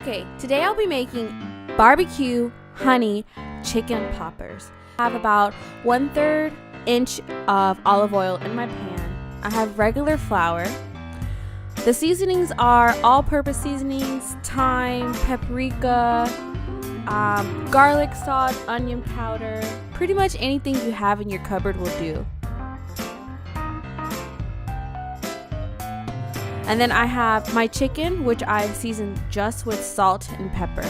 Okay, today I'll be making barbecue honey chicken poppers. I have about 1/3 inch of olive oil in my pan. I have regular flour. The seasonings are all-purpose seasonings, thyme, paprika, garlic salt, onion powder. Pretty much anything you have in your cupboard will do. And then I have my chicken, which I've seasoned just with salt and pepper.